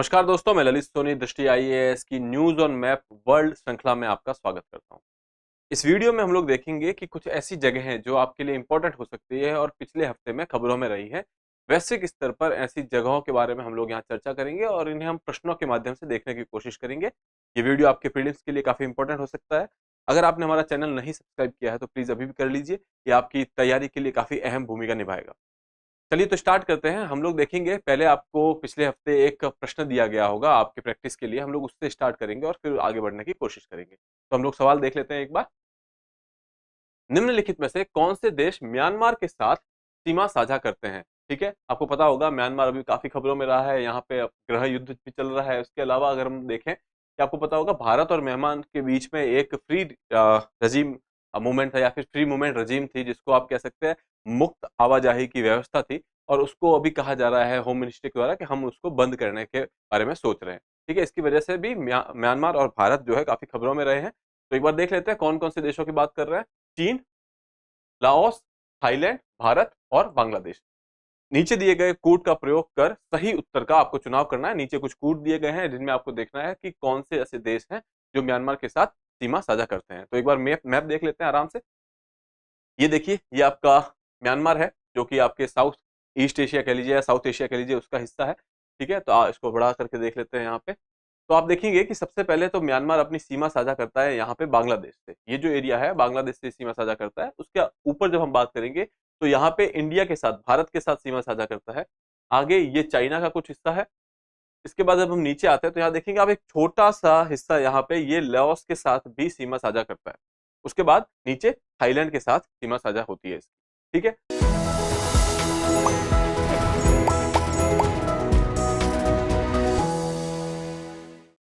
नमस्कार दोस्तों, मैं ललित सोनी दृष्टि आईएएस की न्यूज ऑन मैप वर्ल्ड श्रृंखला में आपका स्वागत करता हूं। इस वीडियो में हम लोग देखेंगे कि कुछ ऐसी जगह हैं जो आपके लिए इंपॉर्टेंट हो सकती है और पिछले हफ्ते में खबरों में रही है। वैश्विक स्तर पर ऐसी जगहों के बारे में हम लोग यहाँ चर्चा करेंगे और इन्हें हम प्रश्नों के माध्यम से देखने की कोशिश करेंगे। ये वीडियो आपके प्रीलिम्स के लिए काफी इंपॉर्टेंट हो सकता है। अगर आपने हमारा चैनल नहीं सब्सक्राइब किया है तो प्लीज अभी भी कर लीजिए। ये आपकी तैयारी के लिए काफी अहम भूमिका निभाएगा। चलिए तो स्टार्ट करते हैं। हम लोग देखेंगे, पहले आपको पिछले हफ्ते एक प्रश्न दिया गया होगा आपके प्रैक्टिस के लिए, हम लोग उससे स्टार्ट करेंगे और फिर आगे बढ़ने की कोशिश करेंगे। तो हम लोग सवाल देख लेते हैं एक बार। निम्नलिखित में से कौन से देश म्यांमार के साथ सीमा साझा करते हैं? ठीक है, आपको पता होगा म्यांमार अभी काफी खबरों में रहा है, यहाँ पे गृह युद्ध भी चल रहा है। उसके अलावा अगर हम देखें कि आपको पता होगा भारत और म्यांमार के बीच में एक फ्री रजीम मूवमेंट था या फिर फ्री मूवमेंट रजीम थी, जिसको आप कह सकते हैं मुक्त आवाजाही की व्यवस्था थी। और उसको अभी कहा जा रहा है होम मिनिस्ट्री के द्वारा कि हम उसको बंद करने के बारे में सोच रहे हैं। ठीक है, इसकी वजह से भी म्यांमार और भारत जो है काफी खबरों में रहे हैं। तो एक बार देख लेते हैं कौन कौन से देशों की बात कर रहे हैं। चीन, लाओस, थाईलैंड, भारत और बांग्लादेश। नीचे दिए गए कोड का प्रयोग कर सही उत्तर का आपको चुनाव करना है। नीचे कुछ कोड दिए गए हैं जिनमें आपको देखना है कि कौन से ऐसे देश हैं जो म्यांमार के साथ सीमा साझा करते हैं। तो एक बार मैप मैप देख लेते हैं आराम से। ये देखिए, ये आपका म्यांमार है जो कि आपके साउथ ईस्ट एशिया कह लीजिए या साउथ एशिया कह लीजिए, उसका हिस्सा है। ठीक है, तो इसको बढ़ा करके देख लेते हैं यहाँ पे। तो आप देखेंगे कि सबसे पहले तो म्यांमार अपनी सीमा साझा करता है यहाँ पे बांग्लादेश से। ये जो एरिया है बांग्लादेश से सीमा साझा करता है। उसके ऊपर जब हम बात करेंगे तो यहाँ पे इंडिया के साथ, भारत के साथ सीमा साझा करता है। आगे ये चाइना का कुछ हिस्सा है। इसके बाद जब हम नीचे आते हैं तो यहाँ देखेंगे आप एक छोटा सा हिस्सा यहाँ पे ये लाओस के साथ भी सीमा साझा करता है। उसके बाद नीचे थाईलैंड के साथ सीमा साझा होती है इसकी। ठीक है,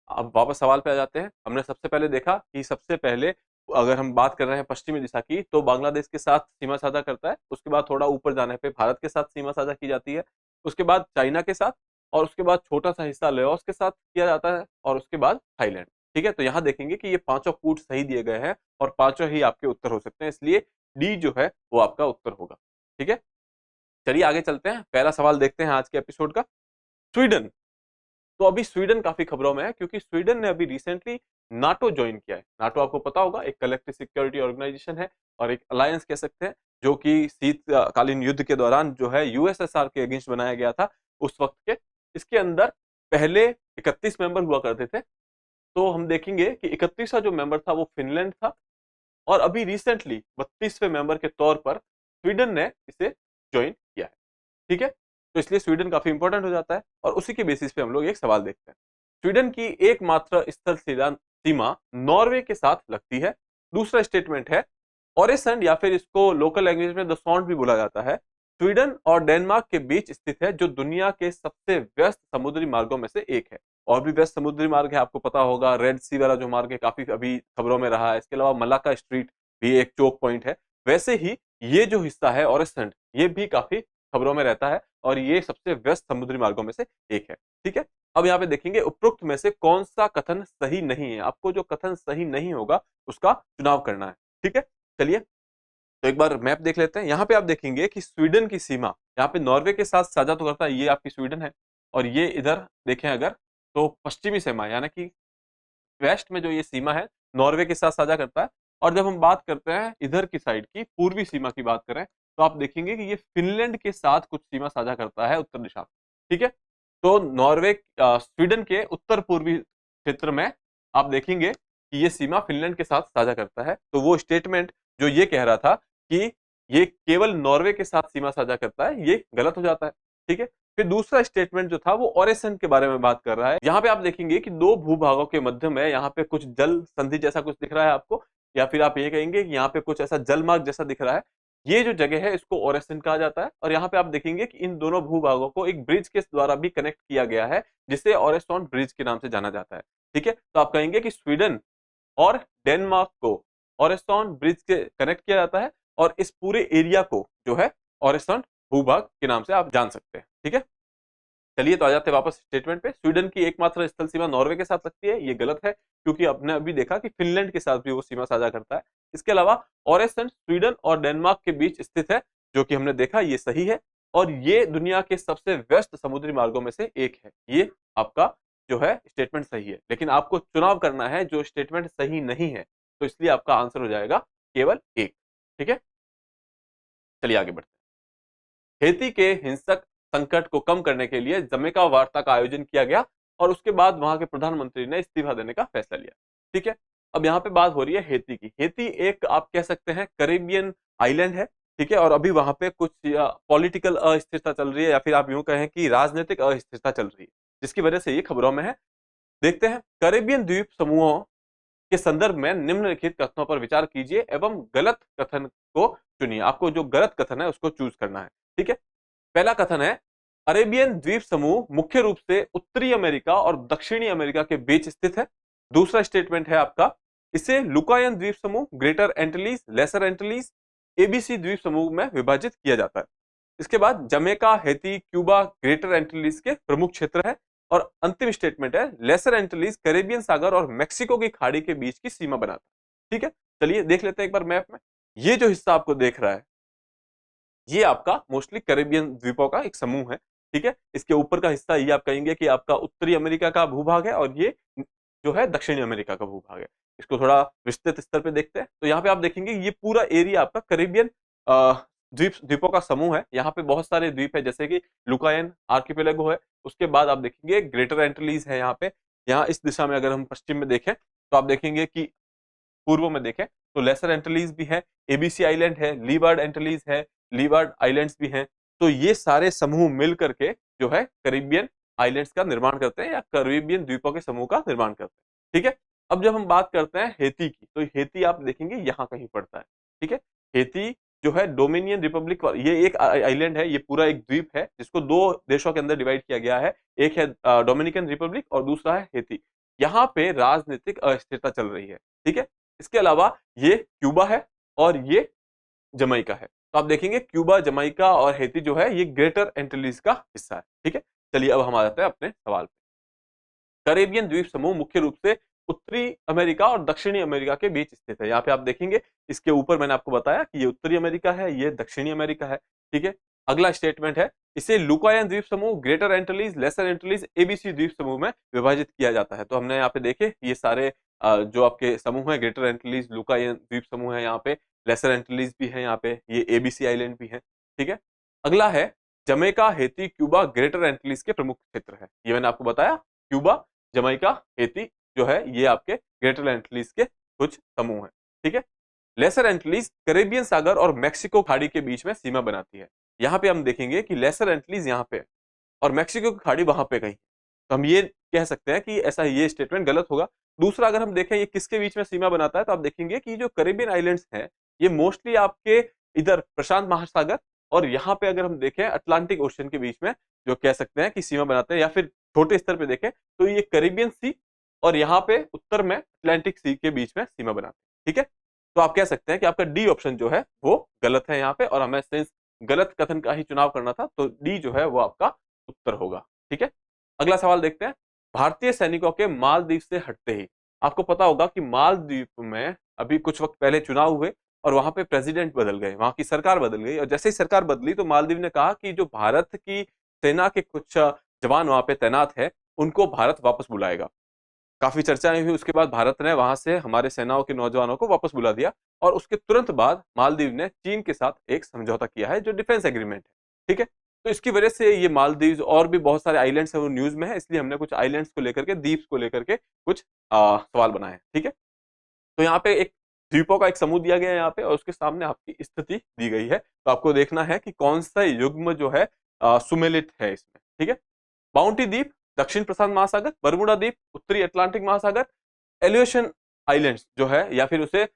अब वापस सवाल पे आ जाते हैं। हमने सबसे पहले देखा कि सबसे पहले अगर हम बात कर रहे हैं पश्चिमी दिशा की तो बांग्लादेश के साथ सीमा साझा करता है। उसके बाद थोड़ा ऊपर जाने पे भारत के साथ सीमा साझा की जाती है। उसके बाद चाइना के साथ, और उसके बाद छोटा सा हिस्सा लाओस के साथ किया जाता है, और उसके बाद थाईलैंड। ठीक है, तो यहाँ देखेंगे कि ये पांचों कूट सही दिए गए हैं और पांचों ही आपके उत्तर हो सकते हैं, इसलिए डी जो है वो आपका उत्तर होगा। ठीक है, चलिए आगे चलते हैं। पहला सवाल देखते हैं आज के एपिसोड का। स्वीडन। तो अभी स्वीडन काफी खबरों में है क्योंकि स्वीडन ने अभी रिसेंटली नाटो ज्वाइन किया है। नाटो आपको पता होगा एक कलेक्टिव सिक्योरिटी ऑर्गेनाइजेशन है और एक अलायंस कह सकते हैं, जो कि शीतकालीन युद्ध के दौरान जो है यूएसएसआर के अगेंस्ट बनाया गया था उस वक्त के। इसके अंदर पहले 31 मेंबर हुआ करते थे। तो हम देखेंगे कि 31वां जो मेंबर था वो फिनलैंड था, और अभी रिसेंटली 32वें मेंबर के तौर पर स्वीडन ने इसे ज्वाइन किया है। ठीक है, तो इसलिए स्वीडन काफी इंपॉर्टेंट हो जाता है और उसी के बेसिस पे हम लोग एक सवाल देखते हैं। स्वीडन की एकमात्र स्थल सीमा नॉर्वे के साथ लगती है। दूसरा स्टेटमेंट है ओरेसंड, या फिर इसको लोकल लैंग्वेज में द सॉन्ड भी बोला जाता है, स्वीडन और डेनमार्क के बीच स्थित है, जो दुनिया के सबसे व्यस्त समुद्री मार्गों में से एक है। और भी व्यस्त समुद्री मार्ग है, आपको पता होगा रेड सी वाला जो मार्ग है काफी अभी खबरों में रहा है। इसके अलावा मलाका स्ट्रीट भी एक चोक पॉइंट है। वैसे ही ये जो हिस्सा है ओरेसंड, ये भी काफी खबरों में रहता है और ये सबसे व्यस्त समुद्री मार्गों में से एक है। ठीक है, अब यहाँ पे देखेंगे उपरोक्त में से कौन सा कथन सही नहीं है। आपको जो कथन सही नहीं होगा उसका चुनाव करना है। ठीक है, चलिए तो एक बार मैप देख लेते हैं। यहाँ पे आप देखेंगे कि स्वीडन की सीमा यहाँ पे नॉर्वे के साथ साझा तो करता है, ये आपकी स्वीडन है। और ये इधर देखें अगर तो पश्चिमी सीमा यानी कि वेस्ट में जो ये सीमा है नॉर्वे के साथ साझा करता है। और जब हम बात करते हैं इधर की साइड की पूर्वी सीमा की बात करें तो आप देखेंगे कि ये फिनलैंड के साथ कुछ सीमा साझा करता है उत्तर दिशा। ठीक है, तो नॉर्वे स्वीडन के उत्तर पूर्वी क्षेत्र में आप देखेंगे कि ये सीमा फिनलैंड के साथ साझा करता है। तो वो स्टेटमेंट जो ये कह रहा था कि ये केवल नॉर्वे के साथ सीमा साझा करता है, ये गलत हो जाता है। ठीक है, फिर दूसरा स्टेटमेंट जो था वो ओरेसन के बारे में बात कर रहा है। यहाँ पे आप देखेंगे कि दो भूभागों के मध्य में यहाँ पे कुछ जल संधि जैसा कुछ दिख रहा है आपको, या फिर आप ये कहेंगे कि यहाँ पे कुछ ऐसा जलमार्ग जैसा दिख रहा है। ये जो जगह है इसको ओरेसन कहा जाता है। और यहाँ पे आप देखेंगे कि इन दोनों भूभागों को एक ब्रिज के द्वारा भी कनेक्ट किया गया है, जिसे ओरेस्टॉन ब्रिज के नाम से जाना जाता है। ठीक है, तो आप कहेंगे कि स्वीडन और डेनमार्क को ओरेस्टॉन ब्रिज के कनेक्ट किया जाता है, और इस पूरे एरिया को जो है ओरेस्टॉन भूभाग के नाम से आप जान सकते हैं। ठीक है, चलिए तो आ जाते हैं वापस स्टेटमेंट पे। स्वीडन की एकमात्र स्थल सीमा नॉर्वे के साथ लगती है, ये गलत है क्योंकि आपने अभी देखा कि फिनलैंड के साथ भी वो सीमा साझा करता है। इसके अलावा ओरेसन स्वीडन और डेनमार्क के बीच स्थित है, जो कि हमने देखा ये सही है। और ये दुनिया के सबसे व्यस्त समुद्री मार्गों में से एक है, ये आपका जो है स्टेटमेंट सही है, लेकिन आपको चुनाव करना है जो स्टेटमेंट सही नहीं है, तो इसलिए आपका आंसर हो जाएगा केवल एक। ठीक है, चलिए आगे बढ़ते हैं। हेती के हिंसक संकट को कम करने के लिए जमैका वार्ता का आयोजन किया गया और उसके बाद वहां के प्रधानमंत्री ने इस्तीफा देने का फैसला लिया। ठीक है, अब यहाँ पे बात हो रही है हेती की। हेती एक आप कह सकते हैं कैरेबियन आइलैंड है। ठीक है, और अभी वहां पे कुछ पॉलिटिकल अस्थिरता चल रही है, या फिर आप यूं कहें कि राजनीतिक अस्थिरता चल रही है, जिसकी वजह से ये खबरों में है। देखते हैं, कैरेबियन द्वीप समूहों के संदर्भ में निम्नलिखित कथनों पर विचार कीजिए एवं गलत कथन को चुनिए। आपको जो गलत कथन है उसको चूज करना है। ठीक है, पहला कथन है, अरेबियन द्वीप समूह मुख्य रूप से उत्तरी अमेरिका और दक्षिणी अमेरिका के बीच स्थित है। दूसरा स्टेटमेंट है आपका, इसे लुकायन द्वीप समूह, ग्रेटर एंटिलीज, लेसर एंटिलीज, एबीसी द्वीप समूह में विभाजित किया जाता है। इसके बाद जमैका, हैती, क्यूबा ग्रेटर एंटिलीज के प्रमुख क्षेत्र है। और अंतिम स्टेटमेंट है, लेसर एंटिलीज कैरेबियन सागर और मेक्सिको की खाड़ी के बीच की सीमा बनाता है। ठीक है, चलिए देख लेते हैं एक बार मैप में। ये जो हिस्सा आपको देख रहा है, ये आपका मोस्टली कैरेबियन द्वीपों का एक समूह है। ठीक है, इसके ऊपर का हिस्सा ये आप कहेंगे कि आपका उत्तरी अमेरिका का भूभाग है, और ये जो है दक्षिणी अमेरिका का भूभाग है। इसको थोड़ा विस्तृत स्तर पे देखते हैं, तो यहाँ पे आप देखेंगे ये पूरा एरिया आपका कैरेबियन द्वीपों का समूह है। यहाँ पे बहुत सारे द्वीप है, जैसे कि लुकायन आर्किपेलागो है। उसके बाद आप देखेंगे ग्रेटर एंटिलीज है यहाँ पे। यहाँ इस दिशा में अगर हम पश्चिम में देखें तो आप देखेंगे कि पूर्व में देखें तो लेसर एंटिलीज भी है, एबीसी आइलैंड है, लीवार्ड एंटिलीज है, लीवार्ड आइलैंड्स भी हैं। तो ये सारे समूह मिल करके जो है कैरिबियन आइलैंड्स का निर्माण करते हैं, या कैरिबियन द्वीपों के समूह का निर्माण करते हैं। ठीक है, अब जब हम बात करते हैं हेती की, तो हेती आप देखेंगे यहाँ कहीं पड़ता है। ठीक है, हेती जो है डोमिनियन रिपब्लिक, ये एक आइलैंड है, ये पूरा एक द्वीप है जिसको दो देशों के अंदर डिवाइड किया गया है। एक है डोमिनिकन रिपब्लिक और दूसरा है हेती। यहाँ पे राजनीतिक अस्थिरता चल रही है। ठीक है, इसके अलावा ये क्यूबा है और ये जमैका है। तो आप देखेंगे क्यूबा, जमैका और हेती जो है ये ग्रेटर एंटिलीज का हिस्सा है। ठीक है, चलिए अब हम आ जाते हैं अपने सवाल पे। कैरेबियन द्वीप समूह मुख्य रूप से उत्तरी अमेरिका और दक्षिणी अमेरिका के बीच स्थित है। यहाँ पे आप देखेंगे इसके ऊपर मैंने आपको बताया कि ये उत्तरी अमेरिका है, ये दक्षिणी अमेरिका है। ठीक है, अगला स्टेटमेंट है, इसे लुकायन द्वीप समूह, ग्रेटर एंटिलीज, लेसर एंटिलीज, एबीसी द्वीप समूह में विभाजित किया जाता है। तो हमने यहाँ पे देखे ये सारे जो आपके समूह है, ग्रेटर एंटिलीज, लुकायन द्वीप समूह है, यहाँ पे लेसर एंटिलीज भी है, यहाँ पे ये एबीसी आइलैंड भी है। ठीक है, अगला है जमैका, हेती, क्यूबा ग्रेटर एंटिलीज के प्रमुख क्षेत्र है। ये मैंने आपको बताया, क्यूबा, जमैका, हेती जो है ये आपके ग्रेटर एंटिलीज के कुछ समूह हैं। ठीक है, लेसर एंटिलीज कैरेबियन सागर और मेक्सिको खाड़ी के बीच में सीमा बनाती है। यहाँ पे हम देखेंगे कि लेसर एंटिलीज यहाँ पे है और मेक्सिको की खाड़ी वहां पे कहीं। तो हम ये कह सकते हैं कि ऐसा ये स्टेटमेंट गलत होगा। दूसरा, अगर हम देखें ये किसके बीच में सीमा बनाता है, तो आप देखेंगे कि जो कैरेबियन आइलैंड्स हैं ये मोस्टली आपके इधर प्रशांत महासागर और यहाँ पे अगर हम देखें अटलांटिक ओशन के बीच में जो कह सकते हैं कि सीमा बनाते हैं, या फिर छोटे स्तर पे देखें तो ये कैरेबियन सी और यहाँ पे उत्तर में अटलांटिक सी के बीच में सीमा बनाते हैं। ठीक है, तो आप कह सकते हैं कि आपका डी ऑप्शन जो है वो गलत है यहाँ पे, और हमें सिंस गलत कथन का ही चुनाव करना था तो डी जो है वो आपका उत्तर होगा। ठीक है, अगला सवाल देखते हैं। भारतीय सैनिकों के मालदीव से हटते ही, आपको पता होगा कि मालदीव में अभी कुछ वक्त पहले चुनाव हुए और वहां पे प्रेसिडेंट बदल गए, वहां की सरकार बदल गई, और जैसे ही सरकार बदली तो मालदीव ने कहा कि जो भारत की सेना के कुछ जवान वहां पे तैनात है उनको भारत वापस बुलाएगा। काफी चर्चाएं हुई, उसके बाद भारत ने वहां से हमारे सेनाओं के नौजवानों को वापस बुला दिया, और उसके तुरंत बाद मालदीव ने चीन के साथ एक समझौता किया है जो डिफेंस एग्रीमेंट है। ठीक है, तो इसकी वजह से ये मालदीव और भी बहुत सारे आइलैंड्स हैं वो न्यूज में है, इसलिए हमने कुछ आइलैंड्स को लेकर के, द्वीप्स को लेकर के कुछ सवाल बनाए हैं। ठीक है, तो यहाँ पे एक द्वीपों का एक समूह दिया गया है यहाँ पे, और उसके सामने आपकी स्थिति दी गई है। तो आपको देखना है कि कौन सा युग्म जो है सुमेलित है इसमें। ठीक है, बाउंटी द्वीप दक्षिण प्रशांत महासागर, बरमुडा द्वीप उत्तरी अटलांटिक महासागर, एलिवेशन आइलैंड्स जो है या फिर उसे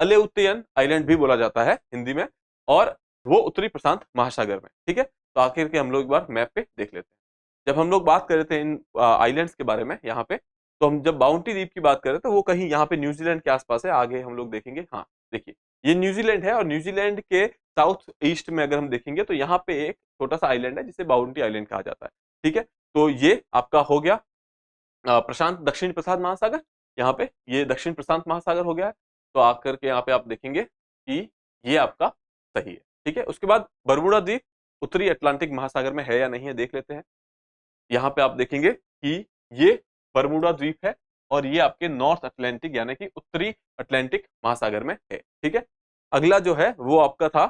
अलेउतियन आइलैंड भी बोला जाता है हिंदी में, और वो उत्तरी प्रशांत महासागर में। ठीक है, तो आखिर के हम लोग एक बार मैप पे देख लेते हैं। जब हम लोग बात कर रहे थे इन आइलैंड्स के बारे में यहाँ पे, तो हम जब बाउंटी द्वीप की बात कर रहे थे वो कहीं यहाँ पे न्यूजीलैंड के आसपास है। आगे हम लोग देखेंगे, हाँ देखिए ये न्यूजीलैंड है, और न्यूजीलैंड के साउथ ईस्ट में अगर हम देखेंगे तो यहाँ पे एक छोटा सा आइलैंड है जिसे बाउंटी आइलैंड कहा जाता है। ठीक है, तो ये आपका हो गया प्रशांत, दक्षिण प्रशांत महासागर, यहाँ पे ये दक्षिण प्रशांत महासागर हो गया है। तो आकर के यहाँ पे आप देखेंगे कि ये आपका सही है। ठीक है, उसके बाद बरमुडा द्वीप उत्तरी अटलांटिक महासागर में है या नहीं है देख लेते हैं। यहाँ पे आप देखेंगे कि ये बरमूडा द्वीप है और ये आपके नॉर्थ अटलांटिक यानी कि उत्तरी अटलांटिक महासागर में है। ठीक है, अगला जो है वो आपका था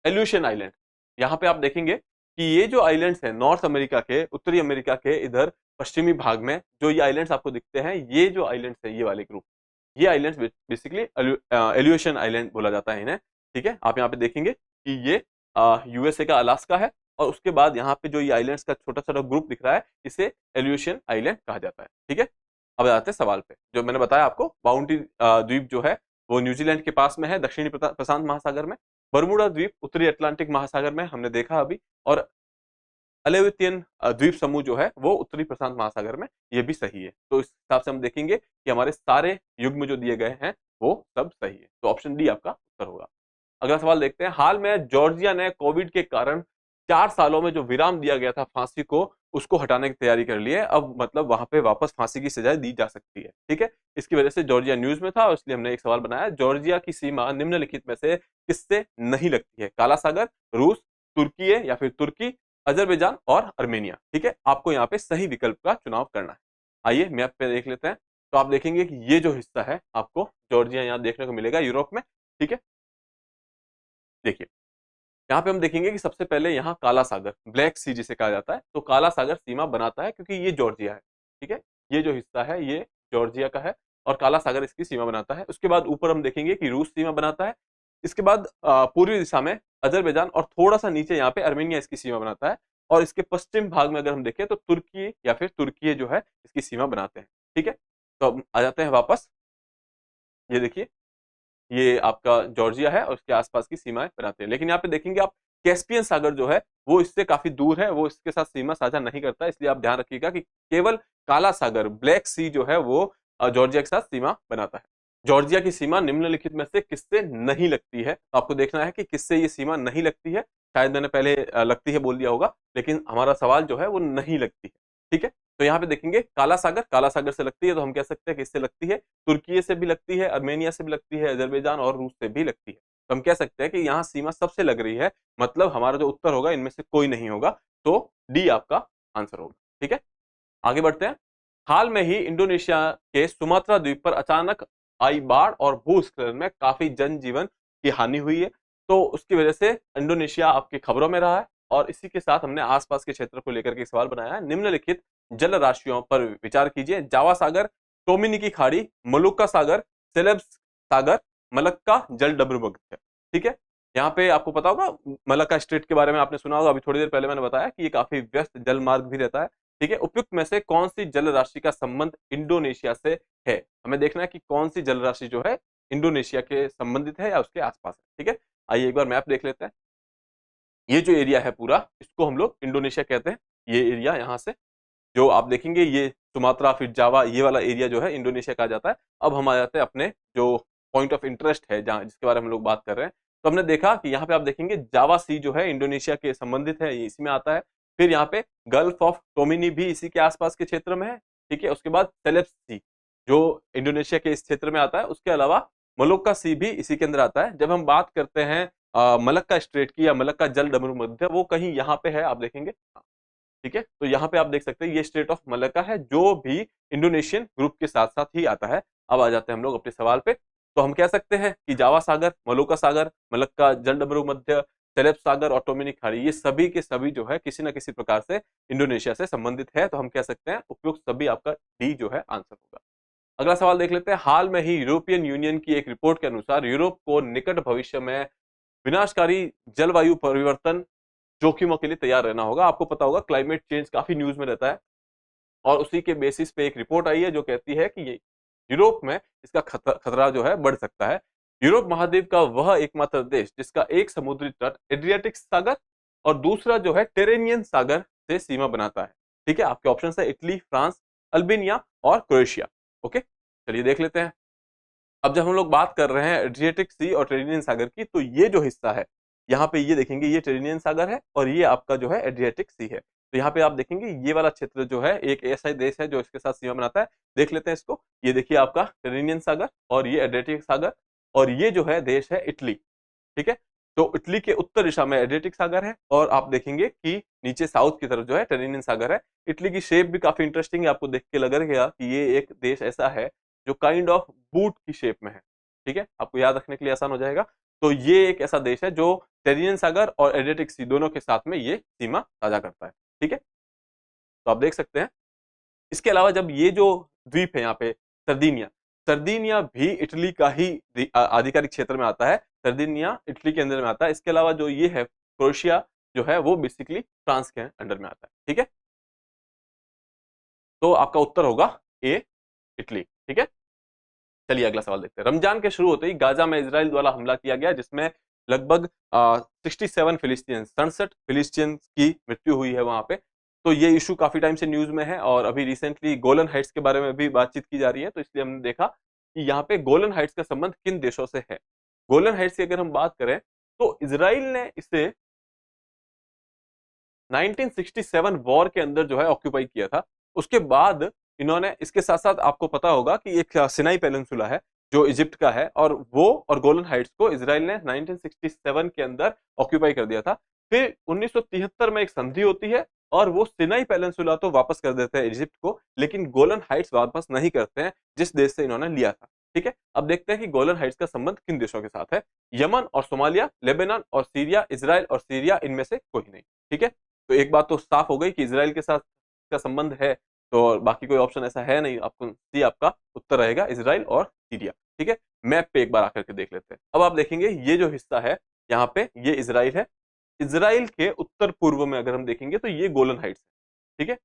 एल्यूशन आइलैंड। यहाँ पे आप देखेंगे कि ये जो आइलैंड्स हैं नॉर्थ अमेरिका के, उत्तरी अमेरिका के इधर पश्चिमी भाग में जो ये आइलैंड्स आपको दिखते हैं, ये जो आइलैंड्स है ये वाले ग्रुप, ये आइलैंड्स बेसिकली एल्यूशन आइलैंड बोला जाता है इन्हें। ठीक है, आप यहाँ पे देखेंगे कि ये यूएसए का अलास्का है और उसके बाद यहाँ पे जो ये आइलैंड्स का छोटा छोटा ग्रुप दिख रहा है इसे एल्यूशन आइलैंड कहा जाता है। ठीक है, अब आते हैं सवाल पे। जो मैंने बताया आपको, बाउंड्री द्वीप जो है वो न्यूजीलैंड के पास में है, दक्षिणी प्रशांत महासागर में। बरमूडा द्वीप उत्तरी अटलांटिक महासागर में हमने देखा अभी, और अलेवितियन द्वीप समूह जो है वो उत्तरी प्रशांत महासागर में, ये भी सही है। तो इस हिसाब से हम देखेंगे कि हमारे सारे युग्म जो दिए गए हैं वो सब सही है, तो ऑप्शन डी आपका उत्तर होगा। अगला सवाल देखते हैं। हाल में जॉर्जिया ने कोविड के कारण 4 सालों में जो विराम दिया गया था फांसी को, उसको हटाने की तैयारी कर ली है। अब मतलब वहां पे वापस फांसी की सजा दी जा सकती है। ठीक है, इसकी वजह से जॉर्जिया न्यूज में था, इसलिए हमने एक सवाल बनाया। जॉर्जिया की सीमा निम्नलिखित में से किससे नहीं लगती है? काला सागर, रूस, तुर्की या फिर तुर्की, अजरबैजान और अर्मेनिया। ठीक है, आपको यहाँ पे सही विकल्प का चुनाव करना है। आइए मैप पे देख लेते हैं। तो आप देखेंगे कि ये जो हिस्सा है आपको जॉर्जिया यहाँ देखने को मिलेगा यूरोप में। ठीक है, देखिए यहाँ पे हम देखेंगे कि सबसे पहले यहाँ काला सागर, ब्लैक सी जिसे कहा जाता है, तो काला सागर सीमा बनाता है क्योंकि ये जॉर्जिया है। ठीक है, ये जो हिस्सा है ये जॉर्जिया का है और काला सागर इसकी सीमा बनाता है। उसके बाद ऊपर हम देखेंगे कि रूस सीमा बनाता है। इसके बाद पूर्वी दिशा में अजरबैजान और थोड़ा सा नीचे यहाँ पे अर्मेनिया इसकी सीमा बनाता है। और इसके पश्चिम भाग में अगर हम देखें तो तुर्की या फिर तुर्की जो है इसकी सीमा बनाते हैं। ठीक है, तो अब आ जाते हैं वापस। ये देखिए, ये आपका जॉर्जिया है और उसके आसपास की सीमाएं बनाते हैं। लेकिन यहाँ पे देखेंगे आप, कैस्पियन सागर जो है वो इससे काफी दूर है, वो इसके साथ सीमा साझा नहीं करता है। इसलिए आप ध्यान रखिएगा कि केवल काला सागर, ब्लैक सी जो है वो जॉर्जिया के साथ सीमा बनाता है। जॉर्जिया की सीमा निम्नलिखित में से किससे नहीं लगती है? तो आपको देखना है कि किससे ये सीमा नहीं लगती है। शायद मैंने पहले लगती है बोल दिया होगा, लेकिन हमारा सवाल जो है वो नहीं लगती है। ठीक है, तो यहाँ पे देखेंगे काला सागर से लगती है, तो हम कह सकते हैं कि इससे लगती है। तुर्की से भी लगती है, अर्मेनिया से भी लगती है, अजरबैजान और रूस से भी लगती है। तो हम कह सकते हैं कि यहाँ सीमा सबसे लग रही है, मतलब हमारा जो उत्तर होगा इनमें से कोई नहीं होगा, तो डी आपका आंसर होगा। ठीक है, आगे बढ़ते हैं। हाल में ही इंडोनेशिया के सुमात्रा द्वीप पर अचानक आई बाढ़ और भूस्खलन में काफी जनजीवन की हानि हुई है। तो उसकी वजह से इंडोनेशिया आपकी खबरों में रहा है और इसी के साथ हमने आसपास के क्षेत्र को लेकर के सवाल बनाया है। निम्नलिखित जल राशियों पर विचार कीजिए। जावा सागर, टोमिनी की खाड़ी, मलुक्का सागर, सेलेब्स सागर, मलक्का जल डमरूमध्य। ठीक है, यहाँ पे आपको पता होगा मलक्का स्ट्रेट के बारे में आपने सुना होगा, अभी थोड़ी देर पहले मैंने बताया कि ये काफी व्यस्त जल मार्ग भी रहता है। ठीक है, उपयुक्त में से कौन सी जल राशि का संबंध इंडोनेशिया से है? हमें देखना है कि कौन सी जल राशि जो है इंडोनेशिया के संबंधित है या उसके आसपास है। ठीक है, आइए एक बार मैप देख लेते हैं। ये जो एरिया है पूरा, इसको हम लोग इंडोनेशिया कहते हैं। ये एरिया यहाँ से जो आप देखेंगे, ये सुमात्रा फिर जावा, ये वाला एरिया जो है इंडोनेशिया कहा जाता है। अब हम आ जाते हैं अपने जो पॉइंट ऑफ इंटरेस्ट है, जहाँ जिसके बारे में हम लोग बात कर रहे हैं। तो हमने देखा कि यहाँ पे आप देखेंगे जावा सी जो है इंडोनेशिया के संबंधित है, ये इसी में आता है। फिर यहाँ पे गल्फ ऑफ टोमिनी भी इसी के आसपास के क्षेत्र में है। ठीक है, उसके बाद सेलेब्स सी जो इंडोनेशिया के इस क्षेत्र में आता है। उसके अलावा मलोक्का सी भी इसी के अंदर आता है। जब हम बात करते हैं मलक्का स्ट्रेट की या मलक्का जल डमरूमध्य, वो कहीं यहाँ पे है, आप देखेंगे। ठीक है, तो यहाँ पे आप देख सकते हैं ये स्टेट ऑफ मलक्का है जो भी इंडोनेशियन ग्रुप के साथ साथ ही आता है। अब आ जाते हैं हम लोग अपने सवाल पे। तो हम कह सकते हैं कि जावा सागर, मलुक्का सागर, मलक्का जल डमरूमध्य, सेलेब सागर और टोमिनी खाड़ी, ये सभी के सभी जो है किसी न किसी प्रकार से इंडोनेशिया से संबंधित है। तो हम कह सकते हैं उपयुक्त सभी आपका डी जो है आंसर होगा। अगला सवाल देख लेते हैं। हाल में ही यूरोपियन यूनियन की एक रिपोर्ट के अनुसार यूरोप को निकट भविष्य में विनाशकारी जलवायु परिवर्तन जोखिमों के लिए तैयार रहना होगा। आपको पता होगा क्लाइमेट चेंज काफी न्यूज में रहता है और उसी के बेसिस पे एक रिपोर्ट आई है जो कहती है कि ये यूरोप में इसका खतरा जो है बढ़ सकता है। यूरोप महाद्वीप का वह एकमात्र देश जिसका एक समुद्री तट एड्रियाटिक सागर और दूसरा जो है टेरेनियन सागर से सीमा बनाता है। ठीक है, आपके ऑप्शन है इटली, फ्रांस, अल्बेनिया और क्रोएशिया। ओके, चलिए देख लेते हैं। अब जब हम लोग बात कर रहे हैं एड्रियाटिक सी और टेरेनियन सागर की, तो ये जो हिस्सा है यहाँ पे ये देखेंगे, ये टेरेनियन सागर है और ये आपका जो है एड्रियाटिक सी है। तो यहाँ पे आप देखेंगे ये वाला क्षेत्र जो है एक ऐसा देश है जो इसके साथ सीमा बनाता है। देख लेते हैं इसको। ये देखिए आपका टेरेनियन सागर और ये एड्रियाटिक सागर और ये जो है देश है इटली। ठीक है, तो इटली के उत्तर दिशा में एड्रियाटिक सागर है और आप देखेंगे कि नीचे साउथ की तरफ जो है टेरिनियन सागर है। इटली की शेप भी काफी इंटरेस्टिंग है, आपको देख के लगेगा कि ये एक देश ऐसा है जो काइंड ऑफ बूट की शेप में है। ठीक है, आपको याद रखने के लिए आसान हो जाएगा। तो ये एक ऐसा देश है जो टेरिनियन सागर और एड्रियाटिक सी दोनों के साथ में ये सीमा साझा करता है। ठीक है, तो आप देख सकते हैं। इसके अलावा जब ये जो द्वीप है यहाँ पे सर्दिनिया, सर्दिनिया भी इटली का ही आधिकारिक क्षेत्र में आता है। सर्दिनिया इटली के अंदर में आता है। इसके अलावा जो ये है क्रोएशिया जो है वो बेसिकली फ्रांस के अंडर में आता है। ठीक है, तो आपका उत्तर होगा ए, इटली। ठीक है, चलिए अगला सवाल देखते हैं। रमजान के शुरू होते ही गाजा में इजराइल द्वारा हमला किया गया जिसमें लगभग 67 फिलिस्तीन 67 फिलिस्तीन की मृत्यु हुई है वहां पे। तो ये इशू काफी टाइम से न्यूज में है और अभी रिसेंटली गोलन हाइट्स के बारे में भी बातचीत की जा रही है। तो इसलिए हमने देखा कि यहाँ पे गोलन हाइट्स का संबंध किन देशों से है। गोलन हाइट्स की अगर हम बात करें तो इजराइल ने इसे 1967 वॉर के अंदर जो है ऑक्यूपाई किया था। उसके बाद इन्होंने इसके साथ साथ आपको पता होगा कि एक सिनाई पेनिनसुला है जो इजिप्ट का है और वो और गोलन हाइट्स को इजराइल ने 1967 के अंदर ऑक्यूपाई कर दिया था। फिर 1973 में एक संधि होती है और वो सिनाई पेनिनसुला तो वापस कर देते हैं इजिप्ट को, लेकिन गोलन हाइट्स वापस नहीं करते हैं जिस देश से इन्होंने लिया था। ठीक है, अब देखते हैं कि गोलन हाइट्स का संबंध किन देशों के साथ है। यमन और सोमालिया, लेबनान और सीरिया, इजराइल और सीरिया, इनमें से कोई नहीं। ठीक है, तो एक बात तो साफ हो गई कि इजराइल के साथ का संबंध है, तो बाकी कोई ऑप्शन ऐसा है नहीं। आपको सी आपका उत्तर रहेगा, इजराइल और सीरिया। ठीक है, मैप पे एक बार आकर के देख लेते हैं। अब आप देखेंगे ये जो हिस्सा है यहाँ पे ये इजराइल है। इजराइल के उत्तर पूर्व में अगर हम देखेंगे तो ये गोलन हाइट्स है। ठीक है,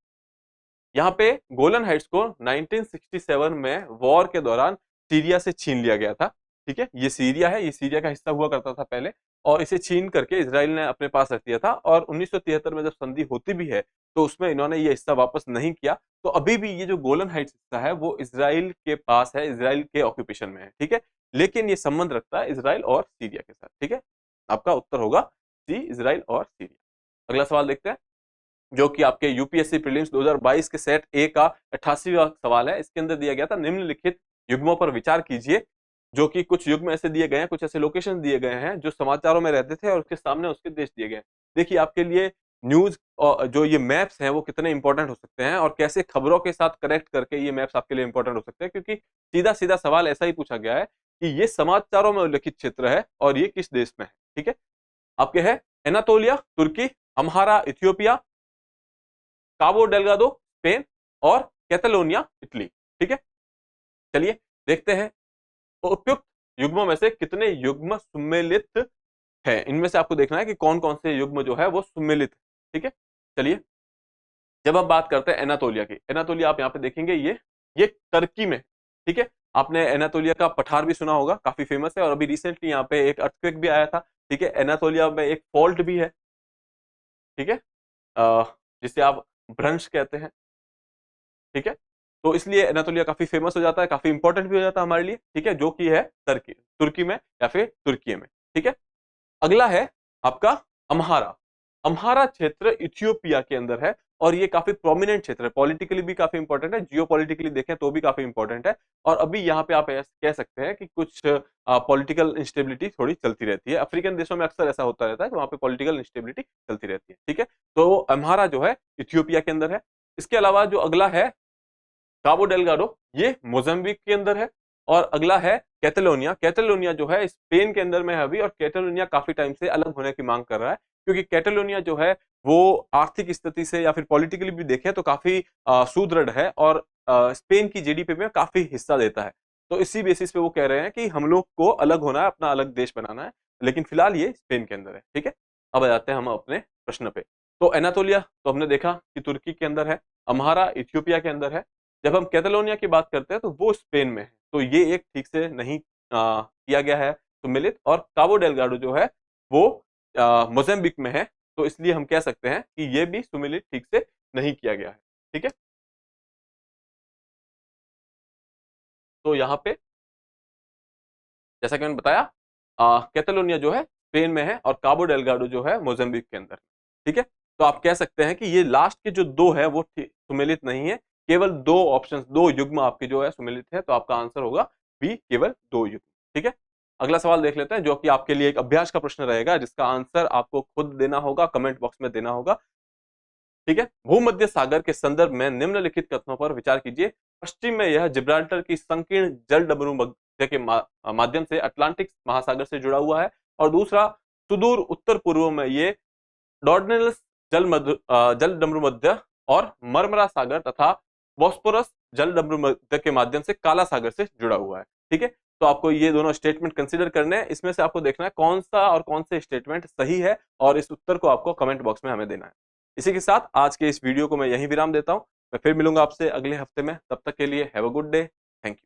यहाँ पे गोलन हाइट्स को 1967 में वॉर के दौरान सीरिया से छीन लिया गया था। ठीक है, ये सीरिया है, ये सीरिया का हिस्सा हुआ करता था पहले और इसे छीन करके इजराइल ने अपने पास रख दिया था। और 1973 में जब संधि होती भी है तो उसमें इन्होंने ये हिस्सा वापस नहीं किया। तो अभी भी ये जो गोलन हाइट्स हिस्सा है वो इजराइल के पास है, इजराइल के ऑक्यूपेशन में है। ठीक है, लेकिन ये संबंध रखता है इजराइल और सीरिया के साथ। ठीक है, आपका उत्तर होगा सी, इजराइल और सीरिया। अगला सवाल देखते हैं जो कि आपके यूपीएससी प्रीलिम्स 2022 के सेट ए का 88वां सवाल है। इसके अंदर दिया गया था निम्नलिखित युग्मों पर विचार कीजिए, जो कि कुछ युग्म ऐसे दिए गए हैं, कुछ ऐसे लोकेशन दिए गए हैं जो समाचारों में रहते थे और उसके सामने उसके देश दिए गए। देखिए आपके लिए न्यूज और जो ये मैप्स हैं वो कितने इंपॉर्टेंट हो सकते हैं और कैसे खबरों के साथ कनेक्ट करके ये मैप्स आपके लिए इंपॉर्टेंट हो सकते हैं, क्योंकि सीधा सीधा सवाल ऐसा ही पूछा गया है कि ये समाचारों में उल्लिखित क्षेत्र है और ये किस देश में है। ठीक है, आपके है एनातोलिया तुर्की, अम्हारा इथियोपिया, काबो डेलगाडो स्पेन और कैटलोनिया इटली। ठीक है, चलिए देखते हैं उपयुक्त युग्मों में से कितने युग्म सम्मिलित है। इनमें से आपको देखना है कि कौन कौन से युग्म जो है वो सम्मिलित है। ठीक है, चलिए जब हम बात करते हैं एनातोलिया की, एनातोलिया आप यहाँ पे देखेंगे ये टर्की में। ठीक है, आपने एनातोलिया का पठार भी सुना होगा, काफी फेमस है और अभी रिसेंटली यहाँ पे एक अर्थक्वेक भी आया था। ठीक है, एनातोलिया में एक फॉल्ट भी है। ठीक है, जिसे आप भ्रंश कहते हैं। ठीक है, तो इसलिए एनातोलिया काफी फेमस हो जाता है, काफी इंपॉर्टेंट भी हो जाता है हमारे लिए। ठीक है, जो कि है तुर्की, तुर्की में या फिर तुर्की में। ठीक है, अगला है आपका अम्हारा। अम्हारा क्षेत्र इथियोपिया के अंदर है और ये काफी प्रोमिनेंट क्षेत्र है, पॉलिटिकली भी काफी इंपॉर्टेंट है, जियोपॉलिटिकली देखें तो भी काफी इंपॉर्टेंट है। और अभी यहाँ पे आप कह सकते हैं कि कुछ पॉलिटिकल इंस्टेबिलिटी थोड़ी चलती रहती है। अफ्रीकन देशों में अक्सर ऐसा होता रहता है कि वहां पे पॉलिटिकल इंस्टेबिलिटी चलती रहती है। ठीक है, तो अम्हारा जो है इथियोपिया के अंदर है। इसके अलावा जो अगला है काबो डेलगाडो, ये मोजाम्बिक के अंदर है। और अगला है कैटलोनिया, कैटलोनिया जो है स्पेन के अंदर में है अभी और कैटलोनिया काफी टाइम से अलग होने की मांग कर रहा है, क्योंकि कैटलोनिया जो है वो आर्थिक स्थिति से या फिर पॉलिटिकली भी देखें तो काफी सुदृढ़ है और स्पेन की जीडीपी में काफी हिस्सा देता है। तो इसी बेसिस पे वो कह रहे हैं कि हम लोग को अलग होना है, अपना अलग देश बनाना है, लेकिन फिलहाल ये स्पेन के अंदर है। ठीक है, अब आ जाते हैं हम अपने प्रश्न पे। तो एनातोलिया तो हमने देखा कि तुर्की के अंदर है, अम्हारा इथियोपिया के अंदर है। जब हम कैटलोनिया की बात करते हैं तो वो स्पेन में है, तो ये एक ठीक से नहीं किया गया है सम्मिलित। और काबो डेलगाडो जो है वो मोजाम्बिक में है, तो इसलिए हम कह सकते हैं कि ये भी सम्मिलित ठीक से नहीं किया गया है। ठीक है, तो यहाँ पे जैसा कि मैंने बताया कैटलोनिया जो है स्पेन में है और काबो डेलगाडो जो है मोजाम्बिक के अंदर। ठीक है, तो आप कह सकते हैं कि ये लास्ट के जो दो है वो सुमेलित नहीं है, केवल दो ऑप्शंस, दो युग्म आपके जो है सुमेलित है, तो आपका आंसर होगा बी, केवल दो युग्म। ठीक है, अगला सवाल देख लेते हैं, जो कि आपके लिए एक अभ्यास का प्रश्न रहेगा, जिसका आंसर आपको खुद देना होगा, कमेंट बॉक्स में देना होगा। ठीक है। भूमध्य सागर के संदर्भ में निम्नलिखित कथनों पर विचार कीजिए। पश्चिम में यह जिब्राल्टर की संकीर्ण जल डमरू मध्य के माध्यम से अटलांटिक महासागर से जुड़ा हुआ है, और दूसरा, सुदूर उत्तर पूर्व में ये डॉर्डेनल्स जल डमरू मध्य और मरमरा सागर तथा बॉस्फोरस जल डमरू मध्य के माध्यम से काला सागर से जुड़ा हुआ है। ठीक है। तो आपको ये दोनों स्टेटमेंट कंसीडर करने हैं। इसमें से आपको देखना है कौन सा और कौन से स्टेटमेंट सही है, और इस उत्तर को आपको कमेंट बॉक्स में हमें देना है। इसी के साथ आज के इस वीडियो को मैं यहीं विराम देता हूं। मैं फिर मिलूंगा आपसे अगले हफ्ते में। तब तक के लिए have a good day. Thank you.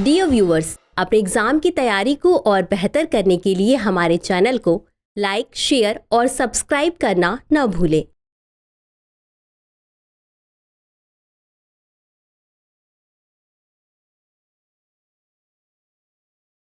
Dear viewers, अपने एग्जाम की तैयारी को और बेहतर करने के लिए हमारे चैनल को लाइक, शेयर और सब्सक्राइब करना न भूलें।